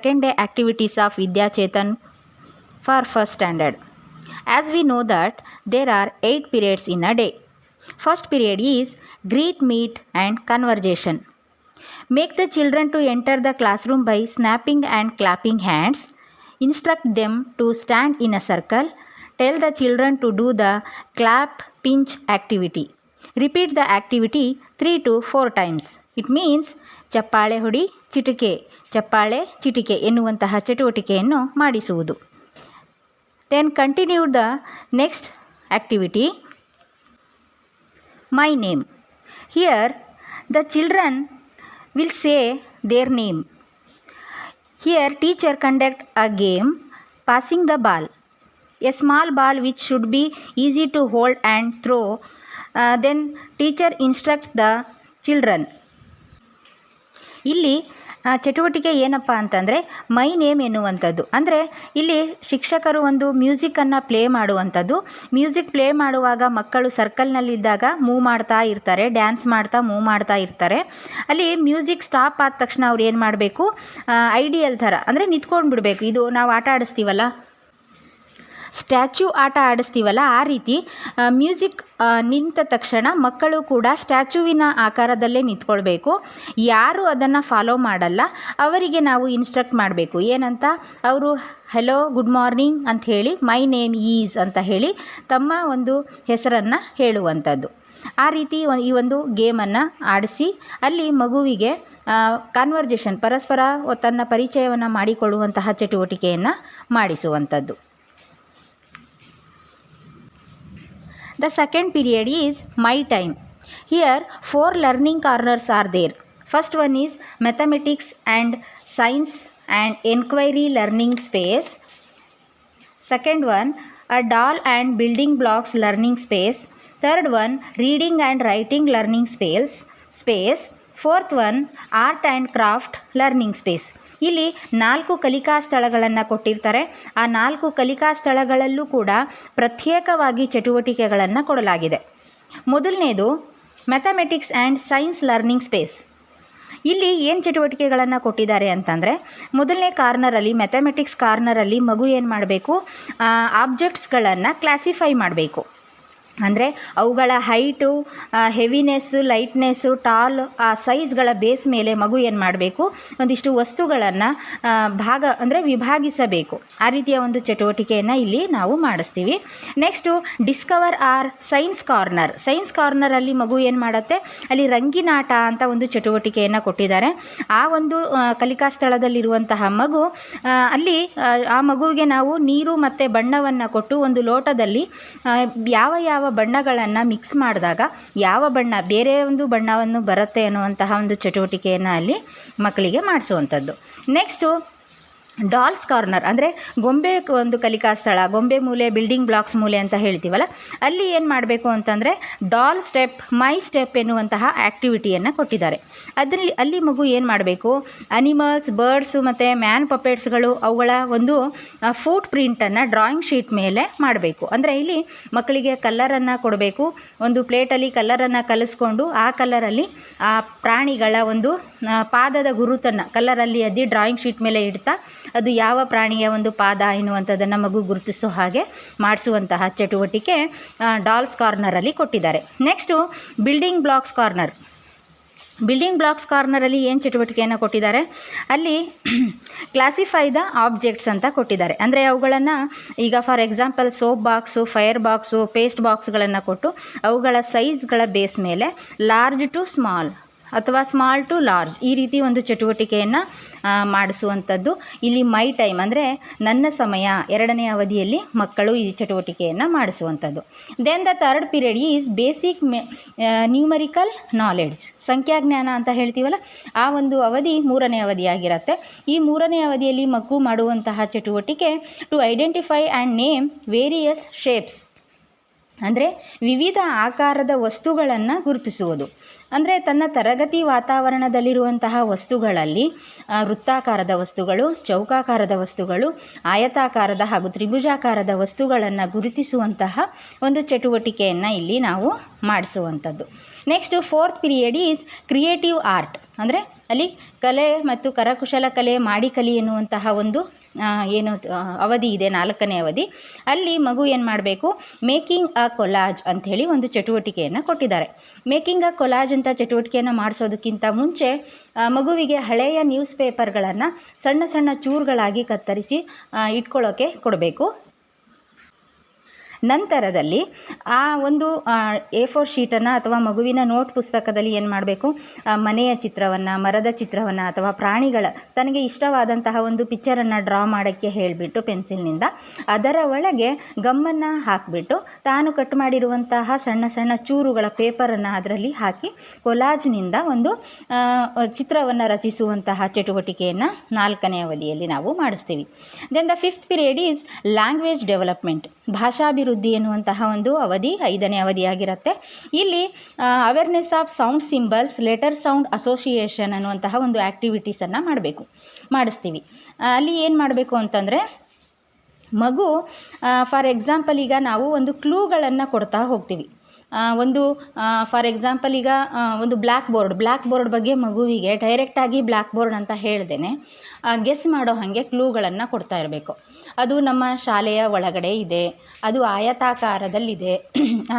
Second day activities of Vidya Chetan for first standard. As we know that there are 8 periods in a day. First period is greet, meet and conversation. Make the children to enter the classroom by snapping and clapping hands. Instruct them to stand in a circle. Tell the children to do the clap pinch activity. Repeat the activity 3 to 4 times. It means ಚಪ್ಪಾಳೆ ಹೊಡಿ ಚಿಟಿಕೆ ಚಪ್ಪಾಳೆ ಚಿಟಿಕೆ ಎನ್ನುವಂತಹ ಚಟುವಟಿಕೆಯನ್ನು ಮಾಡಿಸುವುದು. Then continue the next activity my name. Here the children will say their name. Here teacher conduct a game passing the ball. A small ball which should be easy to hold and throw. Then teacher instruct the children. ಇಲ್ಲಿ ಚಟುವಟಿಕೆ ಏನಪ್ಪ ಅಂತಂದರೆ my name ಎನ್ನುವಂಥದ್ದು. ಅಂದರೆ ಇಲ್ಲಿ ಶಿಕ್ಷಕರು ಒಂದು ಮ್ಯೂಸಿಕನ್ನು play ಮಾಡುವಂಥದ್ದು. ಮ್ಯೂಸಿಕ್ ಪ್ಲೇ ಮಾಡುವಾಗ ಮಕ್ಕಳು ಸರ್ಕಲ್ನಲ್ಲಿದ್ದಾಗ ಮೂವ್ ಮಾಡ್ತಾ ಇರ್ತಾರೆ, ಡ್ಯಾನ್ಸ್ ಮಾಡ್ತಾ ಮೂವ್ ಮಾಡ್ತಾ ಇರ್ತಾರೆ. ಅಲ್ಲಿ ಮ್ಯೂಸಿಕ್ ಸ್ಟಾಪ್ ಆದ ತಕ್ಷಣ ಅವ್ರು ಏನು ಮಾಡಬೇಕು, ಐಡಿಯಲ್ ಥರ ಅಂದರೆ ನಿಂತ್ಕೊಂಡು ಬಿಡಬೇಕು. ಇದು ನಾವು ಆಟ ಆಡಿಸ್ತೀವಲ್ಲ, ಸ್ಟ್ಯಾಚ್ಯೂ ಆಟ ಆಡಿಸ್ತೀವಲ್ಲ, ಆ ರೀತಿ ಮ್ಯೂಸಿಕ್ ನಿಂತ ತಕ್ಷಣ ಮಕ್ಕಳು ಕೂಡ ಸ್ಟ್ಯಾಚ್ಯೂವಿನ ಆಕಾರದಲ್ಲೇ ನಿಂತ್ಕೊಳ್ಬೇಕು. ಯಾರು ಅದನ್ನು ಫಾಲೋ ಮಾಡಲ್ಲ ಅವರಿಗೆ ನಾವು ಇನ್ಸ್ಟ್ರಕ್ಟ್ ಮಾಡಬೇಕು. ಏನಂತ, ಅವರು ಹೆಲೋ ಗುಡ್ ಮಾರ್ನಿಂಗ್ ಅಂತ ಹೇಳಿ ಮೈ ನೇಮ್ ಈಸ್ ಅಂತ ಹೇಳಿ ತಮ್ಮ ಒಂದು ಹೆಸರನ್ನು ಹೇಳುವಂಥದ್ದು. ಆ ರೀತಿ ಈ ಒಂದು ಗೇಮನ್ನು ಆಡಿಸಿ ಅಲ್ಲಿ ಮಗುವಿಗೆ ಕಾನ್ವರ್ಜೇಷನ್, ಪರಸ್ಪರ ತನ್ನ ಪರಿಚಯವನ್ನು ಮಾಡಿಕೊಳ್ಳುವಂತಹ ಚಟುವಟಿಕೆಯನ್ನು ಮಾಡಿಸುವಂಥದ್ದು. The second period is my time. Here 4 learning corners are there. First one is mathematics and science and inquiry learning space. Second one a doll and building blocks learning space. Third one reading and writing learning space. Fourth one art and craft learning space. ಇಲ್ಲಿ 4 ಕಲಿಕಾ ಸ್ಥಳಗಳನ್ನು ಕೊಟ್ಟಿರ್ತಾರೆ. ಆ 4 ಕಲಿಕಾ ಸ್ಥಳಗಳಲ್ಲೂ ಕೂಡ ಪ್ರತ್ಯೇಕವಾಗಿ ಚಟುವಟಿಕೆಗಳನ್ನು ಕೊಡಲಾಗಿದೆ. ಮೊದಲನೇದು mathematics and science learning space. ಇಲ್ಲಿ ಏನು ಚಟುವಟಿಕೆಗಳನ್ನು ಕೊಟ್ಟಿದ್ದಾರೆ ಅಂತಂದರೆ, ಮೊದಲನೇ ಕಾರ್ನರಲ್ಲಿ ಮ್ಯಾಥಮೆಟಿಕ್ಸ್ ಕಾರ್ನರಲ್ಲಿ ಮಗು ಏನು ಮಾಡಬೇಕು, ಆಬ್ಜೆಕ್ಟ್ಸ್ಗಳನ್ನು ಕ್ಲಾಸಿಫೈ ಮಾಡಬೇಕು. ಅಂದರೆ ಅವುಗಳ ಹೈಟು, ಹೆವಿನೆಸ್ಸು, ಲೈಟ್ನೆಸ್ಸು, ಟಾಲ್, ಆ ಸೈಜ್ಗಳ ಬೇಸ್ ಮೇಲೆ ಮಗು ಏನು ಮಾಡಬೇಕು, ಒಂದಿಷ್ಟು ವಸ್ತುಗಳನ್ನು ವಿಭಾಗಿಸಬೇಕು. ಆ ರೀತಿಯ ಒಂದು ಚಟುವಟಿಕೆಯನ್ನು ಇಲ್ಲಿ ನಾವು ಮಾಡಿಸ್ತೀವಿ. Next discover or science corner. Science ಕಾರ್ನರಲ್ಲಿ ಮಗು ಏನು ಮಾಡುತ್ತೆ, ಅಲ್ಲಿ ರಂಗಿನಾಟ ಅಂತ ಒಂದು ಚಟುವಟಿಕೆಯನ್ನು ಕೊಟ್ಟಿದ್ದಾರೆ. ಆ ಒಂದು ಕಲಿಕಾ ಸ್ಥಳದಲ್ಲಿರುವಂತಹ ಮಗು, ಅಲ್ಲಿ ಆ ಮಗುವಿಗೆ ನಾವು ನೀರು ಮತ್ತು ಬಣ್ಣವನ್ನು ಕೊಟ್ಟು ಒಂದು ಲೋಟದಲ್ಲಿ ಯಾವ ಬಣ್ಣಗಳನ್ನು ಮಿಕ್ಸ್ ಮಾಡಿದಾಗ ಯಾವ ಬಣ್ಣ ಬೇರೆ ಒಂದು ಬಣ್ಣವನ್ನು ಬರುತ್ತೆ ಅನ್ನುವಂತಹ ಒಂದು ಚಟುವಟಿಕೆಯನ್ನು ಅಲ್ಲಿ ಮಕ್ಕಳಿಗೆ ಮಾಡಿಸುವಂಥದ್ದು. ನೆಕ್ಸ್ಟು ಡಾಲ್ಸ್ ಕಾರ್ನರ್, ಅಂದರೆ ಗೊಂಬೆ ಒಂದು ಕಲಿಕಾ ಸ್ಥಳ, ಗೊಂಬೆ ಮೂಲೆ, ಬಿಲ್ಡಿಂಗ್ ಬ್ಲಾಕ್ಸ್ ಮೂಲೆ ಅಂತ ಹೇಳ್ತೀವಲ್ಲ, ಅಲ್ಲಿ ಏನು ಮಾಡಬೇಕು ಅಂತಂದರೆ ಡಾಲ್ ಸ್ಟೆಪ್, ಮೈ ಸ್ಟೆಪ್ ಎನ್ನುವಂತಹ ಆ್ಯಕ್ಟಿವಿಟಿಯನ್ನು ಕೊಟ್ಟಿದ್ದಾರೆ. ಅಲ್ಲಿ ಮಗು ಏನು ಮಾಡಬೇಕು, ಅನಿಮಲ್ಸ್, ಬರ್ಡ್ಸು ಮತ್ತು ಮ್ಯಾನ್ ಪಪೆಟ್ಸ್ಗಳು ಅವುಗಳ ಒಂದು ಫೂಟ್ ಪ್ರಿಂಟನ್ನು ಡ್ರಾಯಿಂಗ್ ಶೀಟ್ ಮೇಲೆ ಮಾಡಬೇಕು. ಅಂದರೆ ಇಲ್ಲಿ ಮಕ್ಕಳಿಗೆ ಕಲ್ಲರನ್ನು ಕೊಡಬೇಕು. ಒಂದು ಪ್ಲೇಟಲ್ಲಿ ಕಲ್ಲರನ್ನು ಕಲಿಸ್ಕೊಂಡು ಆ ಕಲ್ಲರಲ್ಲಿ ಆ ಪ್ರಾಣಿಗಳ ಒಂದು ಪಾದದ ಗುರುತನ್ನು ಕಲ್ಲರಲ್ಲಿ ಅದ್ದಿ ಡ್ರಾಯಿಂಗ್ ಶೀಟ್ ಮೇಲೆ ಇಡ್ತಾ ಅದು ಯಾವ ಪ್ರಾಣಿಯ ಒಂದು ಪಾದ ಎನ್ನುವಂಥದ್ದನ್ನು ಮಗು ಗುರುತಿಸೋ ಹಾಗೆ ಮಾಡಿಸುವಂತಹ ಚಟುವಟಿಕೆ ಡಾಲ್ಸ್ ಕಾರ್ನರಲ್ಲಿ ಕೊಟ್ಟಿದ್ದಾರೆ. Next building blocks corner. Building blocks ಕಾರ್ನರಲ್ಲಿ ಏನು ಚಟುವಟಿಕೆಯನ್ನು ಕೊಟ್ಟಿದ್ದಾರೆ, ಅಲ್ಲಿ ಕ್ಲಾಸಿಫೈ ದ ಆಬ್ಜೆಕ್ಟ್ಸ್ ಅಂತ ಕೊಟ್ಟಿದ್ದಾರೆ. ಅಂದರೆ ಅವುಗಳನ್ನು ಈಗ for example soap box, fire box, paste ಬಾಕ್ಸ್ಗಳನ್ನು ಕೊಟ್ಟು ಅವುಗಳ ಸೈಜ್ಗಳ ಬೇಸ್ ಮೇಲೆ ಲಾರ್ಜ್ ಟು ಸ್ಮಾಲ್ ಅಥವಾ ಸ್ಮಾಲ್ ಟು ಲಾರ್ಜ್ ಈ ರೀತಿ ಒಂದು ಚಟುವಟಿಕೆಯನ್ನು ಮಾಡಿಸುವಂಥದ್ದು. ಇಲ್ಲಿ ಮೈ ಟೈಮ್ ಅಂದರೆ ನನ್ನ ಸಮಯ, 2ನೇ ಅವಧಿಯಲ್ಲಿ ಮಕ್ಕಳು ಈ ಚಟುವಟಿಕೆಯನ್ನು ಮಾಡಿಸುವಂಥದ್ದು. Then the third period is basic numerical knowledge. ಸಂಖ್ಯಾಜ್ಞಾನ ಅಂತ ಹೇಳ್ತೀವಲ್ಲ, ಆ ಒಂದು ಅವಧಿ 3ನೇ ಅವಧಿಯಾಗಿರುತ್ತೆ. ಈ 3ನೇ ಅವಧಿಯಲ್ಲಿ ಮಗು ಮಾಡುವಂತಹ ಚಟುವಟಿಕೆ to identify and name various shapes, ಅಂದರೆ ವಿವಿಧ ಆಕಾರದ ವಸ್ತುಗಳನ್ನು ಗುರುತಿಸುವುದು. ಅಂದರೆ ತನ್ನ ತರಗತಿ ವಾತಾವರಣದಲ್ಲಿರುವಂತಹ ವಸ್ತುಗಳಲ್ಲಿ ವೃತ್ತಾಕಾರದ ವಸ್ತುಗಳು, ಚೌಕಾಕಾರದ ವಸ್ತುಗಳು, ಆಯತಾಕಾರದ ಹಾಗೂ ತ್ರಿಭುಜಾಕಾರದ ವಸ್ತುಗಳನ್ನು ಗುರುತಿಸುವಂತಹ ಒಂದು ಚಟುವಟಿಕೆಯನ್ನು ಇಲ್ಲಿ ನಾವು ಮಾಡಿಸುವಂಥದ್ದು. Next 4th period is creative art. ಅಂದರೆ ಅಲ್ಲಿ ಕಲೆ ಮತ್ತು ಕರಕುಶಲ ಕಲೆ ಮಾಡಿ ಕಲಿ ಎನ್ನುವಂತಹ ಒಂದು ಅವಧಿ ಇದೆ, 4ನೇ ಅವಧಿ. ಅಲ್ಲಿ ಮಗು ಏನು ಮಾಡಬೇಕು, ಮೇಕಿಂಗ್ ಅ ಕೊಲಾಜ್ ಅಂಥೇಳಿ ಒಂದು ಚಟುವಟಿಕೆಯನ್ನು ಕೊಟ್ಟಿದ್ದಾರೆ. ಮೇಕಿಂಗ್ ಅ ಕೊಲಾಜ್ ಅಂತ ಚಟುವಟಿಕೆಯನ್ನು ಮಾಡಿಸೋದಕ್ಕಿಂತ ಮುಂಚೆ ಮಗುವಿಗೆ ಹಳೆಯ ನ್ಯೂಸ್ ಪೇಪರ್ಗಳನ್ನು ಸಣ್ಣ ಸಣ್ಣ ಚೂರುಗಳಾಗಿ ಕತ್ತರಿಸಿ ಇಟ್ಕೊಳ್ಳೋಕ್ಕೆ ಕೊಡಬೇಕು. ನಂತರದಲ್ಲಿ ಆ ಒಂದು A4 ಶೀಟನ್ನು ಅಥವಾ ಮಗುವಿನ ನೋಟ್ ಪುಸ್ತಕದಲ್ಲಿ ಏನು ಮಾಡಬೇಕು, ಮನೆಯ ಚಿತ್ರವನ್ನು, ಮರದ ಚಿತ್ರವನ್ನು ಅಥವಾ ಪ್ರಾಣಿಗಳ ತನಗೆ ಇಷ್ಟವಾದಂತಹ ಒಂದು ಪಿಕ್ಚರನ್ನು ಡ್ರಾ ಮಾಡೋಕ್ಕೆ ಹೇಳಿಬಿಟ್ಟು ಪೆನ್ಸಿಲ್ನಿಂದ ಅದರ ಒಳಗೆ ಗಮ್ಮನ್ನು ಹಾಕಿಬಿಟ್ಟು ತಾನು ಕಟ್ ಮಾಡಿರುವಂತಹ ಸಣ್ಣ ಸಣ್ಣ ಚೂರುಗಳ ಪೇಪರನ್ನು ಅದರಲ್ಲಿ ಹಾಕಿ ಕೊಲಾಜ್ನಿಂದ ಒಂದು ಚಿತ್ರವನ್ನು ರಚಿಸುವಂತಹ ಚಟುವಟಿಕೆಯನ್ನು 4ನೇ ಅವಧಿಯಲ್ಲಿ ನಾವು ಮಾಡಿಸ್ತೀವಿ. Then the 5th period is language development, ಭಾಷಾಭಿವೃದ್ಧಿ ಎನ್ನುವಂತಹ ಒಂದು ಅವಧಿ 5ನೇ ಅವಧಿಯಾಗಿರುತ್ತೆ. ಇಲ್ಲಿ awareness of sound symbols, letter sound association ಅನ್ನುವಂತಹ ಒಂದು ಆ್ಯಕ್ಟಿವಿಟೀಸನ್ನು ಮಾಡಿಸ್ತೀವಿ. ಅಲ್ಲಿ ಏನು ಮಾಡಬೇಕು ಅಂತಂದರೆ ಮಗು ಫಾರ್ ಎಕ್ಸಾಂಪಲ್ ಈಗ ನಾವು ಒಂದು ಕ್ಲೂಗಳನ್ನು ಕೊಡ್ತಾ ಹೋಗ್ತೀವಿ. ಫಾರ್ ಎಕ್ಸಾಂಪಲ್ ಈಗ ಒಂದು ಬ್ಲ್ಯಾಕ್ ಬೋರ್ಡ್ ಬಗ್ಗೆ ಮಗುವಿಗೆ ಡೈರೆಕ್ಟಾಗಿ ಬ್ಲ್ಯಾಕ್ ಬೋರ್ಡ್ ಅಂತ ಹೇಳ್ದೇನೆ ಗೆಸ್ ಮಾಡೋ ಹಾಗೆ ಕ್ಲೂಗಳನ್ನು ಕೊಡ್ತಾ ಇರಬೇಕು. ಅದು ನಮ್ಮ ಶಾಲೆಯ ಒಳಗಡೆ ಇದೆ, ಅದು ಆಯತಾಕಾರದಲ್ಲಿದೆ,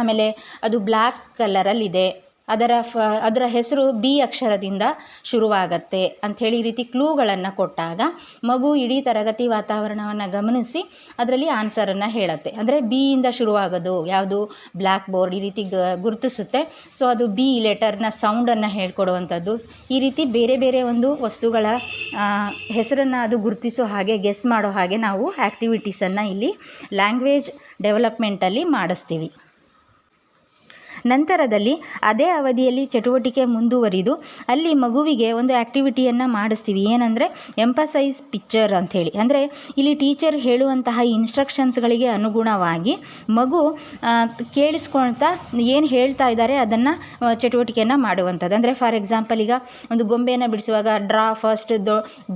ಆಮೇಲೆ ಅದು ಬ್ಲ್ಯಾಕ್ ಕಲರಲ್ಲಿದೆ, ಅದರ ಹೆಸರು B ಅಕ್ಷರದಿಂದ ಶುರುವಾಗತ್ತೆ ಅಂಥೇಳಿ ಈ ರೀತಿ ಕ್ಲೂಗಳನ್ನು ಕೊಟ್ಟಾಗ ಮಗು ಇಡೀ ತರಗತಿ ವಾತಾವರಣವನ್ನು ಗಮನಿಸಿ ಅದರಲ್ಲಿ ಆನ್ಸರನ್ನು ಹೇಳುತ್ತೆ. ಅಂದರೆ ಬಿಯಿಂದ ಶುರುವಾಗೋದು ಯಾವುದು, ಬ್ಲ್ಯಾಕ್ ಬೋರ್ಡ್, ಈ ರೀತಿ ಗುರುತಿಸುತ್ತೆ. ಸೊ ಅದು B ಲೆಟರ್ನ ಸೌಂಡನ್ನು ಹೇಳ್ಕೊಡುವಂಥದ್ದು. ಈ ರೀತಿ ಬೇರೆ ಬೇರೆ ಒಂದು ವಸ್ತುಗಳ ಹೆಸರನ್ನು ಅದು ಗುರುತಿಸೋ ಹಾಗೆ, ಗೆಸ್ ಮಾಡೋ ಹಾಗೆ ನಾವು ಆ್ಯಕ್ಟಿವಿಟೀಸನ್ನು ಇಲ್ಲಿ ಲ್ಯಾಂಗ್ವೇಜ್ ಡೆವಲಪ್ಮೆಂಟಲ್ಲಿ ಮಾಡಿಸ್ತೀವಿ. ನಂತರದಲ್ಲಿ ಅದೇ ಅವಧಿಯಲ್ಲಿ ಚಟುವಟಿಕೆ ಮುಂದುವರಿದು ಅಲ್ಲಿ ಮಗುವಿಗೆ ಒಂದು ಆ್ಯಕ್ಟಿವಿಟಿಯನ್ನು ಮಾಡಿಸ್ತೀವಿ. ಏನಂದರೆ ಎಂಪಸೈಸ್ ಪಿಕ್ಚರ್ ಅಂಥೇಳಿ. ಅಂದರೆ ಇಲ್ಲಿ ಟೀಚರ್ ಹೇಳುವಂತಹ ಇನ್ಸ್ಟ್ರಕ್ಷನ್ಸ್ಗಳಿಗೆ ಅನುಗುಣವಾಗಿ ಮಗು ಕೇಳಿಸ್ಕೊಳ್ತಾ ಏನು ಹೇಳ್ತಾ ಇದ್ದಾರೆ ಅದನ್ನು ಚಟುವಟಿಕೆಯನ್ನು ಮಾಡುವಂಥದ್ದು. ಅಂದರೆ ಫಾರ್ ಎಕ್ಸಾಂಪಲ್ ಈಗ ಒಂದು ಗೊಂಬೆಯನ್ನು ಬಿಡಿಸುವಾಗ draw first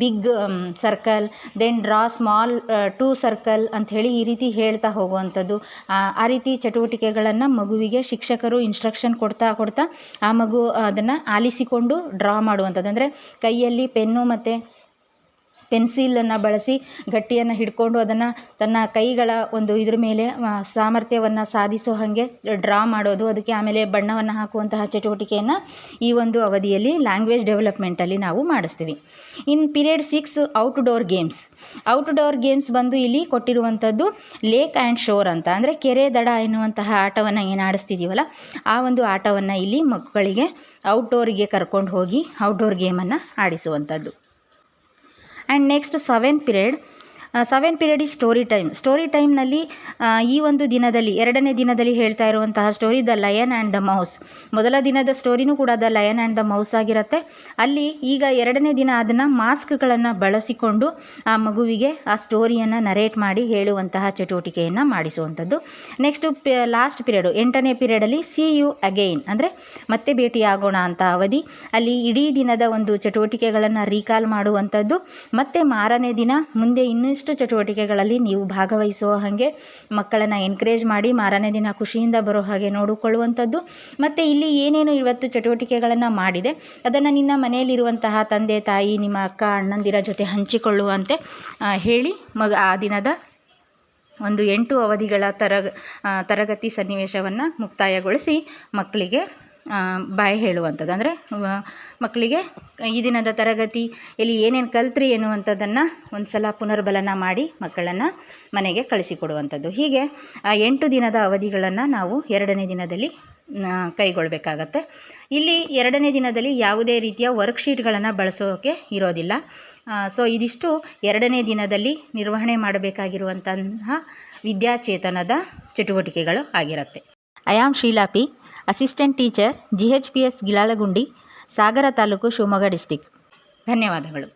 big circle, then draw small 2 circle ಅಂಥೇಳಿ ಈ ರೀತಿ ಹೇಳ್ತಾ ಹೋಗುವಂಥದ್ದು. ಆ ರೀತಿ ಚಟುವಟಿಕೆಗಳನ್ನು ಮಗುವಿಗೆ ಶಿಕ್ಷಕರು ಇನ್ಸ್ಟ್ರಕ್ಷನ್ ಕೊಡ್ತಾ ಆ ಮಗು ಅದನ್ನು ಆಲಿಸಿಕೊಂಡು ಡ್ರಾ ಮಾಡುವಂಥದ್ದು. ಅಂದರೆ ಕೈಯಲ್ಲಿ ಪೆನ್ನು ಮತ್ತು ಪೆನ್ಸಿಲನ್ನು ಬಳಸಿ ಗಟ್ಟಿಯನ್ನು ಹಿಡ್ಕೊಂಡು ಅದನ್ನು ತನ್ನ ಕೈಗಳ ಒಂದು ಇದ್ರ ಮೇಲೆ ಸಾಮರ್ಥ್ಯವನ್ನು ಸಾಧಿಸೋ ಹಾಗೆ ಡ್ರಾ ಮಾಡೋದು, ಅದಕ್ಕೆ ಆಮೇಲೆ ಬಣ್ಣವನ್ನು ಹಾಕುವಂತಹ ಚಟುವಟಿಕೆಯನ್ನು ಈ ಒಂದು ಅವಧಿಯಲ್ಲಿ ಲ್ಯಾಂಗ್ವೇಜ್ ಡೆವಲಪ್ಮೆಂಟಲ್ಲಿ ನಾವು ಮಾಡಿಸ್ತೀವಿ. ಇನ್ ಪೀರಿಯಡ್ 6 ಔಟ್ಡೋರ್ ಗೇಮ್ಸ್ ಬಂದು ಇಲ್ಲಿ ಕೊಟ್ಟಿರುವಂಥದ್ದು ಲೇಕ್ ಆ್ಯಂಡ್ ಶೋರ್ ಅಂತ. ಅಂದರೆ ಕೆರೆ ದಡ ಎನ್ನುವಂತಹ ಆಟವನ್ನು ಏನು ಆಡಿಸ್ತಿದ್ದೀವಲ್ಲ ಆ ಒಂದು ಆಟವನ್ನು ಇಲ್ಲಿ ಮಕ್ಕಳಿಗೆ ಔಟ್ಡೋರಿಗೆ ಕರ್ಕೊಂಡು ಹೋಗಿ ಔಟ್ಡೋರ್ ಗೇಮನ್ನು ಆಡಿಸುವಂಥದ್ದು. ಆ್ಯಂಡ್ ನೆಕ್ಸ್ಟ್ 7th ಪೀರಿಯಡ್ ಈ ಸ್ಟೋರಿ ಟೈಮ್ನಲ್ಲಿ ಈ ಒಂದು ದಿನದಲ್ಲಿ 2ನೇ ದಿನದಲ್ಲಿ ಹೇಳ್ತಾ ಇರುವಂತಹ story the lion and the mouse. ಮೊದಲ ದಿನದ ಸ್ಟೋರಿನೂ ಕೂಡ the lion and the mouse ಆಗಿರುತ್ತೆ. ಅಲ್ಲಿ ಈಗ 2ನೇ ದಿನ ಅದನ್ನು ಮಾಸ್ಕ್ಗಳನ್ನು ಬಳಸಿಕೊಂಡು ಆ ಮಗುವಿಗೆ ಆ ಸ್ಟೋರಿಯನ್ನು ನರೇಟ್ ಮಾಡಿ ಹೇಳುವಂತಹ ಚಟುವಟಿಕೆಯನ್ನು ಮಾಡಿಸುವಂಥದ್ದು. ನೆಕ್ಸ್ಟು ಲಾಸ್ಟ್ ಪೀರಿಯಡು 8ನೇ ಪೀರಿಯಡಲ್ಲಿ ಸಿ ಯು ಅಗೈನ್, ಅಂದರೆ ಮತ್ತೆ ಭೇಟಿಯಾಗೋಣ ಅಂತ ಅವಧಿ. ಅಲ್ಲಿ ಇಡೀ ದಿನದ ಒಂದು ಚಟುವಟಿಕೆಗಳನ್ನು ರೀಕಾಲ್ ಮಾಡುವಂಥದ್ದು. ಮತ್ತು ಮಾರನೇ ದಿನ ಮುಂದೆ ಇನ್ನಿಷ್ಟು ಚಟುವಟಿಕೆಗಳಲ್ಲಿ ನೀವು ಭಾಗವಹಿಸುವ ಹಾಗೆ ಮಕ್ಕಳನ್ನು ಎನ್ಕರೇಜ್ ಮಾಡಿ ಮಾರನೇ ದಿನ ಖುಷಿಯಿಂದ ಬರೋ ಹಾಗೆ ನೋಡಿಕೊಳ್ಳುವಂಥದ್ದು. ಮತ್ತು ಇಲ್ಲಿ ಏನೇನು ಇವತ್ತು ಚಟುವಟಿಕೆಗಳನ್ನು ಮಾಡಿದೆ ಅದನ್ನು ನಿನ್ನ ಮನೆಯಲ್ಲಿರುವಂತಹ ತಂದೆ ತಾಯಿ, ನಿಮ್ಮ ಅಕ್ಕ ಅಣ್ಣಂದಿರ ಜೊತೆ ಹಂಚಿಕೊಳ್ಳುವಂತೆ ಹೇಳಿ ಆ ದಿನದ ಒಂದು 8 ಅವಧಿಗಳ ತರಗತಿ ಸನ್ನಿವೇಶವನ್ನು ಮುಕ್ತಾಯಗೊಳಿಸಿ ಮಕ್ಕಳಿಗೆ ಬಾಯ್ ಹೇಳುವಂಥದ್ದು. ಅಂದರೆ ಮಕ್ಕಳಿಗೆ ಈ ದಿನದ ತರಗತಿಯಲ್ಲಿ ಏನೇನು ಕಲ್ತ್ರಿ ಎನ್ನುವಂಥದ್ದನ್ನು ಒಂದು ಸಲ ಪುನರ್ಬಲನ ಮಾಡಿ ಮಕ್ಕಳನ್ನು ಮನೆಗೆ ಕಳಿಸಿಕೊಡುವಂಥದ್ದು. ಹೀಗೆ 8 ದಿನದ ಅವಧಿಗಳನ್ನು ನಾವು 2ನೇ ದಿನದಲ್ಲಿ ಕೈಗೊಳ್ಳಬೇಕಾಗತ್ತೆ. ಇಲ್ಲಿ 2ನೇ ದಿನದಲ್ಲಿ ಯಾವುದೇ ರೀತಿಯ ವರ್ಕ್ಶೀಟ್ಗಳನ್ನು ಬಳಸೋಕೆ ಇರೋದಿಲ್ಲ. ಸೊ ಇದಿಷ್ಟು 2ನೇ ದಿನದಲ್ಲಿ ನಿರ್ವಹಣೆ ಮಾಡಬೇಕಾಗಿರುವಂತಹ ವಿದ್ಯಾಚೇತನದ ಚಟುವಟಿಕೆಗಳು ಆಗಿರುತ್ತೆ. I am Sheela P, assistant teacher, GHPS Gilalagundi, Sagar taluk, Shivamogga district. ಧನ್ಯವಾದಗಳು.